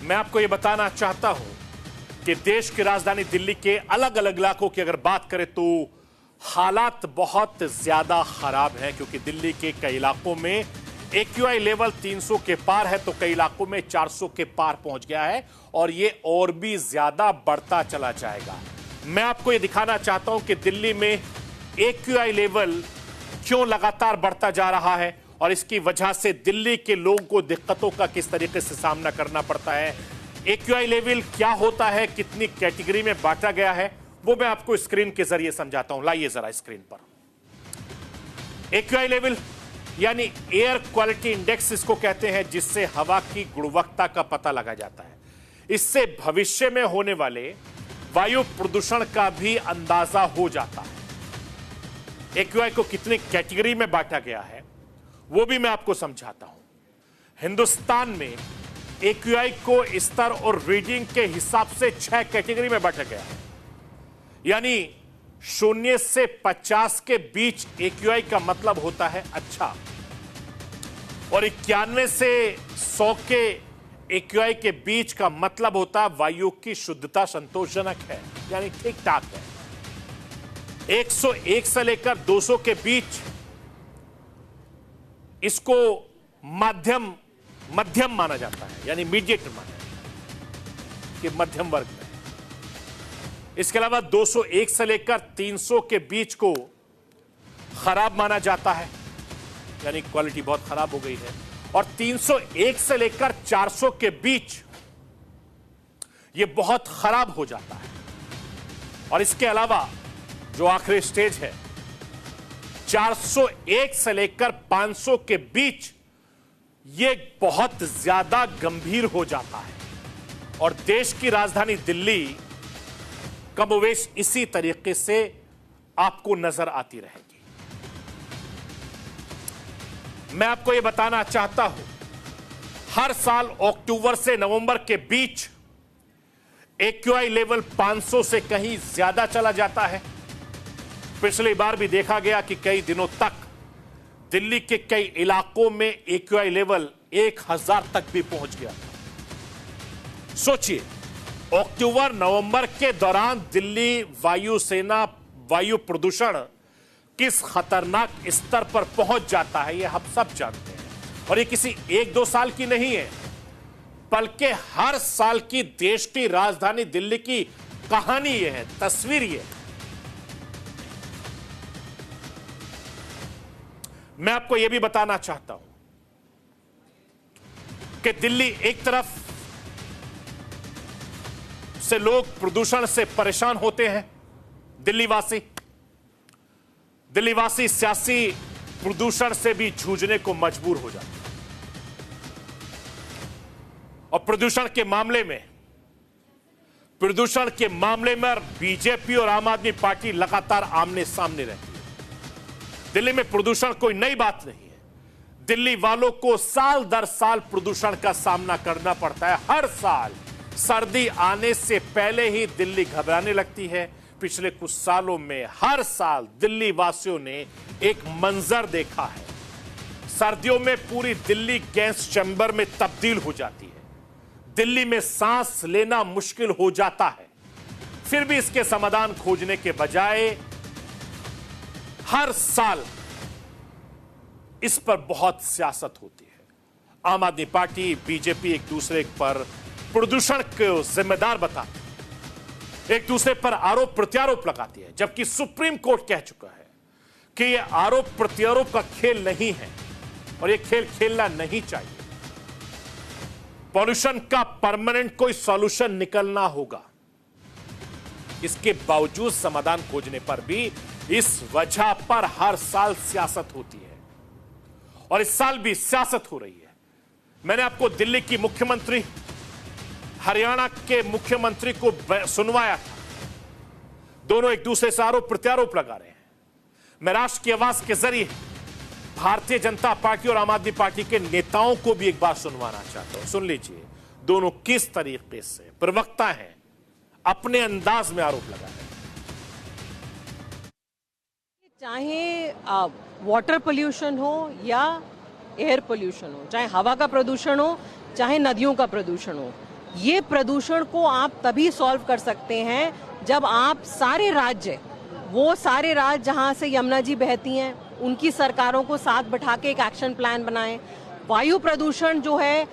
मैं आपको यह बताना चाहता हूं कि देश की राजधानी दिल्ली के अलग अलग इलाकों की अगर बात करें तो हालात बहुत ज्यादा खराब हैं, क्योंकि दिल्ली के कई इलाकों में AQI लेवल 300 के पार है तो कई इलाकों में 400 के पार पहुंच गया है और ये और भी ज्यादा बढ़ता चला जाएगा। मैं आपको ये दिखाना चाहता हूं कि दिल्ली में AQI लेवल क्यों लगातार बढ़ता जा रहा है और इसकी वजह से दिल्ली के लोगों को दिक्कतों का किस तरीके से सामना करना पड़ता है। AQI लेवल क्या होता है, कितनी कैटेगरी में बांटा गया है, वो मैं आपको स्क्रीन के जरिए समझाता हूं। लाइए जरा स्क्रीन पर। AQI लेवल यानी एयर क्वालिटी इंडेक्स इसको कहते हैं, जिससे हवा की गुणवत्ता का पता लगा जाता है। इससे भविष्य में होने वाले वायु प्रदूषण का भी अंदाजा हो जाता है। AQI को कितनी कैटेगरी में बांटा गया है वो भी मैं आपको समझाता हूं। हिंदुस्तान में AQI को स्तर और रीडिंग के हिसाब से 6 कैटेगरी में बांटा गया है, यानी 0 से 50 के बीच AQI का मतलब होता है अच्छा, और 91 से 100 के AQI के बीच का मतलब होता है वायु की शुद्धता संतोषजनक है, यानी ठीक ठाक है। 101 से लेकर 200 के बीच इसको मध्यम माना जाता है, यानी मीडिएट माना कि मध्यम वर्ग में। इसके अलावा 201 से लेकर 300 के बीच को खराब माना जाता है, यानी क्वालिटी बहुत खराब हो गई है, और 301 से लेकर 400 के बीच यह बहुत खराब हो जाता है। और इसके अलावा जो आखिरी स्टेज है 401 से लेकर 500 के बीच, यह बहुत ज्यादा गंभीर हो जाता है। और देश की राजधानी दिल्ली कमोवेश इसी तरीके से आपको नजर आती रहेगी। मैं आपको यह बताना चाहता हूं, हर साल अक्टूबर से नवंबर के बीच AQI लेवल 500 से कहीं ज्यादा चला जाता है। पिछली बार भी देखा गया कि कई दिनों तक दिल्ली के कई इलाकों में AQI लेवल 1000 तक भी पहुंच गया था। सोचिए, अक्टूबर नवंबर के दौरान दिल्ली वायुसेना वायु प्रदूषण किस खतरनाक स्तर पर पहुंच जाता है, यह हम सब जानते हैं। और यह किसी 1-2 साल की नहीं है, बल्कि हर साल की देश की राजधानी दिल्ली की कहानी यह है, तस्वीर यह है। मैं आपको यह भी बताना चाहता हूं कि दिल्ली एक तरफ से लोग प्रदूषण से परेशान होते हैं, दिल्लीवासी सियासी प्रदूषण से भी जूझने को मजबूर हो जाते हैं। और प्रदूषण के मामले में बीजेपी और आम आदमी पार्टी लगातार आमने सामने रहती है। दिल्ली में प्रदूषण कोई नई बात नहीं है, दिल्ली वालों को साल दर साल प्रदूषण का सामना करना पड़ता है। हर साल सर्दी आने से पहले ही दिल्ली घबराने लगती है। पिछले कुछ सालों में हर साल दिल्ली वासियों ने एक मंजर देखा है, सर्दियों में पूरी दिल्ली गैस चैम्बर में तब्दील हो जाती है, दिल्ली में सांस लेना मुश्किल हो जाता है। फिर भी इसके समाधान खोजने के बजाय हर साल इस पर बहुत सियासत होती है। आम आदमी पार्टी, बीजेपी एक दूसरे पर प्रदूषण को जिम्मेदार बताती है, एक दूसरे पर आरोप प्रत्यारोप लगाती है, जबकि सुप्रीम कोर्ट कह चुका है कि यह आरोप प्रत्यारोप का खेल नहीं है और यह खेल खेलना नहीं चाहिए। पॉल्यूशन का परमानेंट कोई सॉल्यूशन निकलना होगा। इसके बावजूद समाधान खोजने पर भी इस वजह पर हर साल सियासत होती है, और इस साल भी सियासत हो रही है। मैंने आपको दिल्ली की मुख्यमंत्री, हरियाणा के मुख्यमंत्री को सुनवाया था, दोनों एक दूसरे से आरोप प्रत्यारोप लगा रहे हैं। मैं राष्ट्र की आवाज के जरिए भारतीय जनता पार्टी और आम आदमी पार्टी के नेताओं को भी एक बार सुनवाना चाहता हूं। सुन लीजिए दोनों किस तरीके से प्रवक्ता हैं, अपने अंदाज में आरोप लगा रहे हैं। चाहे वाटर पोल्यूशन हो या एयर पोल्यूशन हो, चाहे हवा का प्रदूषण हो, चाहे नदियों का प्रदूषण हो, ये प्रदूषण को आप तभी सॉल्व कर सकते हैं जब आप सारे राज्य जहां से यमुना जी बहती हैं उनकी सरकारों को साथ बैठा के एक एक्शन प्लान बनाएं। वायु प्रदूषण जो है,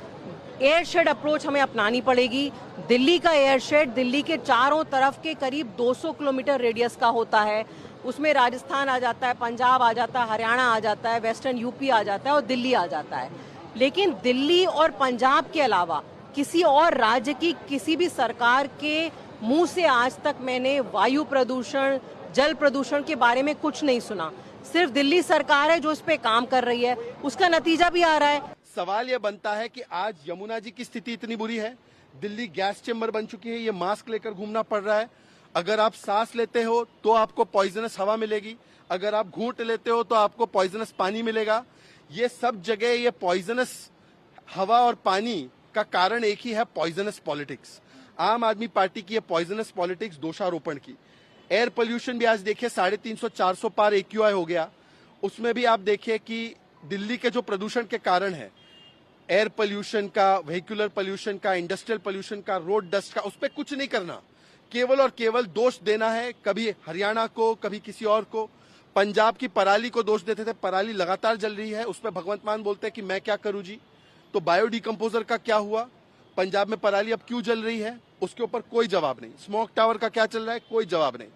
एयरशेड अप्रोच हमें अपनानी पड़ेगी। दिल्ली का एयरशेड दिल्ली के चारों तरफ के करीब 200 किलोमीटर रेडियस का होता है। उसमें राजस्थान आ जाता है, पंजाब आ जाता है, हरियाणा आ जाता है, वेस्टर्न यूपी आ जाता है और दिल्ली आ जाता है। लेकिन दिल्ली और पंजाब के अलावा किसी और राज्य की किसी भी सरकार के मुंह से आज तक मैंने वायु प्रदूषण, जल प्रदूषण के बारे में कुछ नहीं सुना। सिर्फ दिल्ली सरकार है जो इस पे काम कर रही है, उसका नतीजा भी आ रहा है। सवाल ये बनता है कि आज यमुना जी की स्थिति इतनी बुरी है, दिल्ली गैस चेंबर बन चुकी है, ये मास्क लेकर घूमना पड़ रहा है। अगर आप सांस लेते हो तो आपको पॉइजनस हवा मिलेगी, अगर आप घूंट लेते हो तो आपको पॉइजनस पानी मिलेगा। ये सब जगह ये पॉइजनस हवा और पानी का कारण एक ही है, पॉइजनस पॉलिटिक्स। आम आदमी पार्टी की ये पॉइजनस पॉलिटिक्स, दोषारोपण की। एयर पोल्यूशन भी आज देखिए 350-400 पार AQI हो गया। उसमें भी आप देखिए कि दिल्ली के जो प्रदूषण के कारण है, एयर पोल्यूशन का, व्हीकुलर पोल्यूशन का, इंडस्ट्रियल पोल्यूशन का, रोड डस्ट का, उस पर कुछ नहीं करना, केवल और केवल दोष देना है कभी हरियाणा को, कभी किसी और को। पंजाब की पराली को दोष देते थे, पराली लगातार जल रही है, उस पर भगवंत मान बोलते हैं कि मैं क्या करूं जी। तो बायो डिकम्पोजर का क्या हुआ, पंजाब में पराली अब क्यों जल रही है, उसके ऊपर कोई जवाब नहीं। स्मोक टावर का क्या चल रहा है, कोई जवाब नहीं।